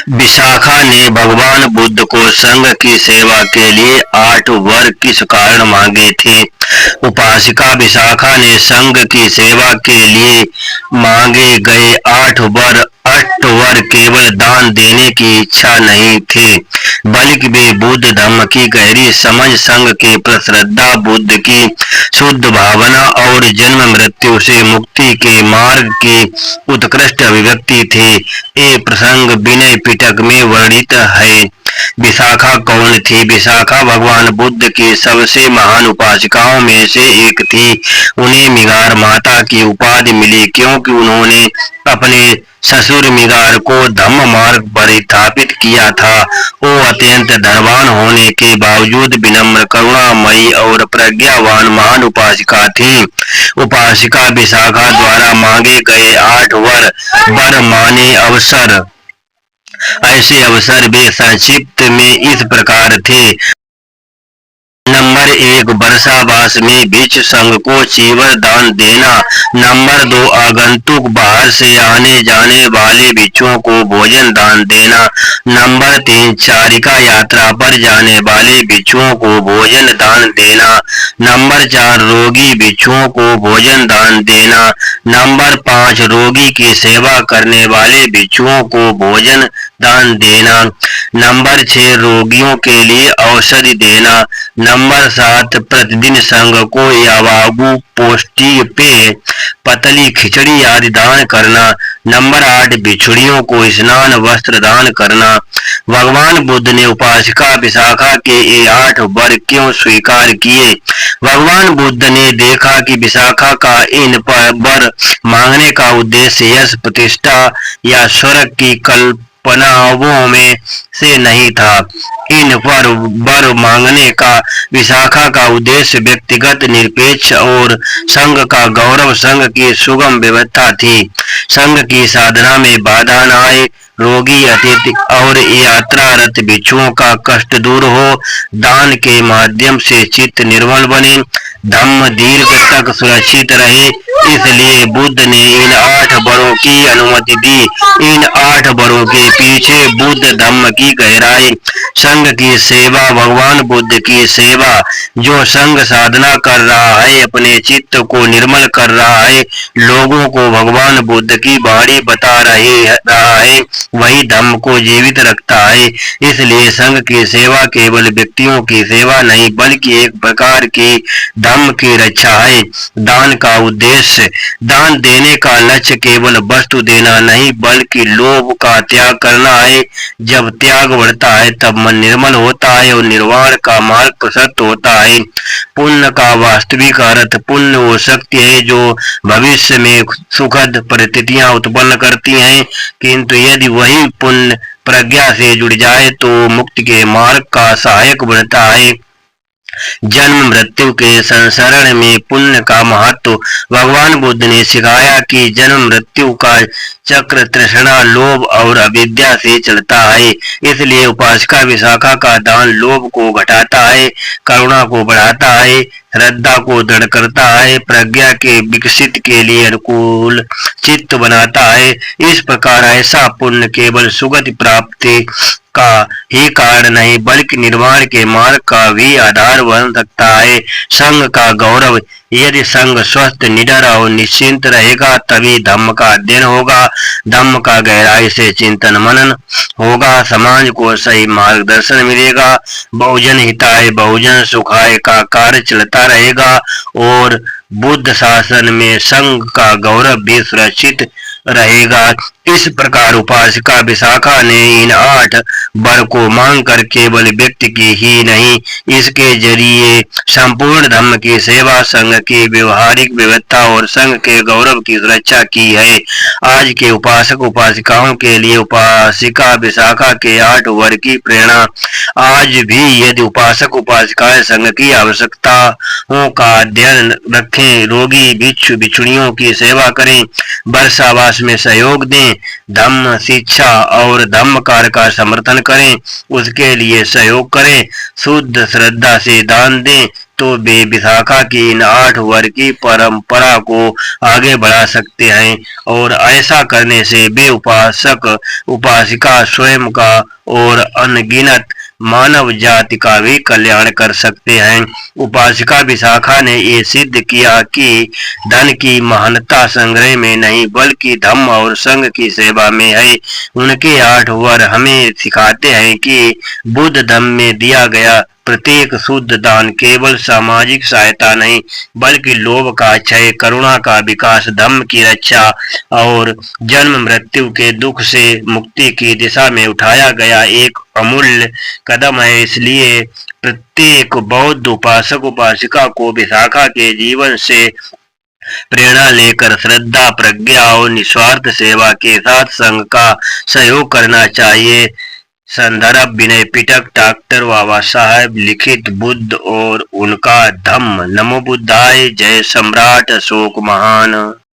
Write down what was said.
विशाखा ने भगवान बुद्ध को संघ की सेवा के लिए 8 वर किस कारण मांगे थे? उपासिका विशाखा ने संघ की सेवा के लिए मांगे गए 8 वर केवल दान देने की इच्छा नहीं थे, बल्कि वे बुद्ध धम्म की गहरी समझ, संघ के प्रति श्रद्धा, बुद्ध की शुद्ध भावना और जन्म मृत्यु से मुक्ति के मार्ग की उत्कृष्ट अभिव्यक्ति थे। ये प्रसंग विनय पिटक में वर्णित है। विशाखा कौन थी? विशाखा भगवान बुद्ध की सबसे महान उपासिकाओं में से एक थी। उन्हें मिगार माता की उपाधि मिली क्योंकि उन्होंने अपने ससुर मिगार को धम्म मार्ग पर स्थापित किया था। वो अत्यंत धनवान होने के बावजूद विनम्र, करुणामयी और प्रज्ञावान महान उपासिका थी। उपासिका विशाखा द्वारा मांगे गए 8 वर माने अवसर। ऐसे अवसर वे संक्षिप्त में इस प्रकार थे। नंबर 1, वर्षावास में भिक्षु संघ को चीवर दान देना। नंबर 2, आगंतुक बाहर से आने जाने वाले भिक्षुओं को भोजन दान देना। नंबर 3, चारिका यात्रा पर जाने वाले भिक्षुओं को भोजन दान देना। नंबर 4, रोगी भिक्षुओं को भोजन दान देना। नंबर 5, रोगी की सेवा करने वाले भिक्षुओं को भोजन दान देना। नंबर 6, रोगियों के लिए औषधि देना। नंबर 7, प्रतिदिन संघ को यावागु, पौष्टिक पेय, पतली खिचड़ी आदि दान करना। नंबर 8, भिक्षुणियों को स्नान वस्त्र दान करना। भगवान बुद्ध ने उपासिका विशाखा के ये 8 वर क्यों स्वीकार किए? भगवान बुद्ध ने देखा कि विशाखा का इन वर मांगने का उद्देश्य यश, प्रतिष्ठा या स्वर्ग की कल्पनाओं में से नहीं था। इन वर मांगने का विशाखा का उद्देश्य व्यक्तिगत निरपेक्ष और संघ का गौरव, संघ की सुगम व्यवस्था थी। संघ की साधना में बाधा न आए, रोगी, अतिथि और यात्रारत भिक्षुओं का कष्ट दूर हो, दान के माध्यम से चित्त निर्मल बने, धम्म दीर्घ तक सुरक्षित रहे। इसलिए बुद्ध ने इन 8 वरों की अनुमति दी। इन 8 वरों के पीछे बुद्ध धम्म की गहराई, संघ की सेवा, भगवान बुद्ध की सेवा। जो संघ साधना कर रहा है, अपने चित्त को निर्मल कर रहा है, लोगों को भगवान बुद्ध की वाणी बता रहा है, वही धम्म को जीवित रखता है। इसलिए संघ की सेवा केवल व्यक्तियों की सेवा नहीं, बल्कि एक प्रकार की धम्म की रक्षा है। दान का उद्देश्य, दान देने का लक्ष्य केवल वस्तु देना नहीं, बल्कि लोभ का त्याग करना है। जब त्याग बढ़ता है तब मन निर्मल होता है और निर्वाण का मार्ग प्रशस्त होता है। पुण्य का वास्तविक अर्थ, पुण्य वो शक्ति है जो भविष्य में सुखद परिस्थितियां उत्पन्न करती हैं, किंतु यदि वही पुण्य प्रज्ञा से जुड़ जाए तो मुक्ति के मार्ग का सहायक बनता है। जन्म मृत्यु के संसरण में पुण्य का महत्व। भगवान बुद्ध ने सिखाया कि जन्म मृत्यु का चक्र तृष्णा, लोभ और अविद्या से चलता है। इसलिए उपासिका विशाखा का दान लोभ को घटाता है, करुणा को बढ़ाता है, श्रद्धा को दृढ़ करता है, प्रज्ञा के विकसित के लिए अनुकूल चित्त बनाता है। इस प्रकार ऐसा पुण्य केवल सुगति प्राप्ति का ही कारण नहीं, बल्कि निर्वाण के मार्ग का भी आधार बन सकता है। संघ का गौरव, यदि संघ स्वस्थ, निडर और निश्चिंत रहेगा तभी धम्म का अध्ययन होगा, धम्म का गहराई से चिंतन मनन होगा, समाज को सही मार्गदर्शन मिलेगा, बहुजन हिताय बहुजन सुखाय का कार्य चलता रहेगा और बुद्ध शासन में संघ का गौरव भी सुरक्षित रहेगा। इस प्रकार उपासिका विशाखा ने इन 8 वर को मांगकर केवल व्यक्ति की ही नहीं, इसके जरिए संपूर्ण धर्म की सेवा, संघ की व्यवहारिक व्यवस्था और संघ के गौरव की सुरक्षा की है। आज के उपासक उपासिकाओं के लिए उपासिका विशाखा के 8 वर की प्रेरणा। आज भी यदि उपासक उपासिकाएं संघ की आवश्यकताओं का अध्ययन रखें, रोगी भिक्षु भिक्षुणियों की सेवा करें, वर्षावास में सहयोग दें, धम्म शिक्षा और धम्म कार्य का समर्थन करें, उसके लिए सहयोग करें, शुद्ध श्रद्धा से दान दें, तो वे विशाखा की इन 8 वर्ग की परंपरा को आगे बढ़ा सकते हैं और ऐसा करने से वे उपासक उपासिका स्वयं का और अनगिनत मानव जाति का भी कल्याण कर सकते हैं। उपासिका विशाखा ने ये सिद्ध किया कि धन की महानता संग्रह में नहीं बल्कि धम्म और संघ की सेवा में है। उनके 8 वर हमें सिखाते हैं कि बुद्ध धम्म में दिया गया प्रत्येक शुद्ध दान केवल सामाजिक सहायता नहीं बल्कि लोभ का क्षय, करुणा का विकास, धम्म की रक्षा और जन्म मृत्यु के दुख से मुक्ति की दिशा में उठाया गया एक अमूल्य कदम है। इसलिए प्रत्येक बौद्ध उपासक उपासिका को विशाखा के जीवन से प्रेरणा लेकर श्रद्धा, प्रज्ञा और निस्वार्थ सेवा के साथ संघ का सहयोग करना चाहिए। संदर्भ विनय पिटक, डॉक्टर बाबा साहेब लिखित बुद्ध और उनका धम्म। नमो बुद्धाय। जय सम्राट अशोक महान।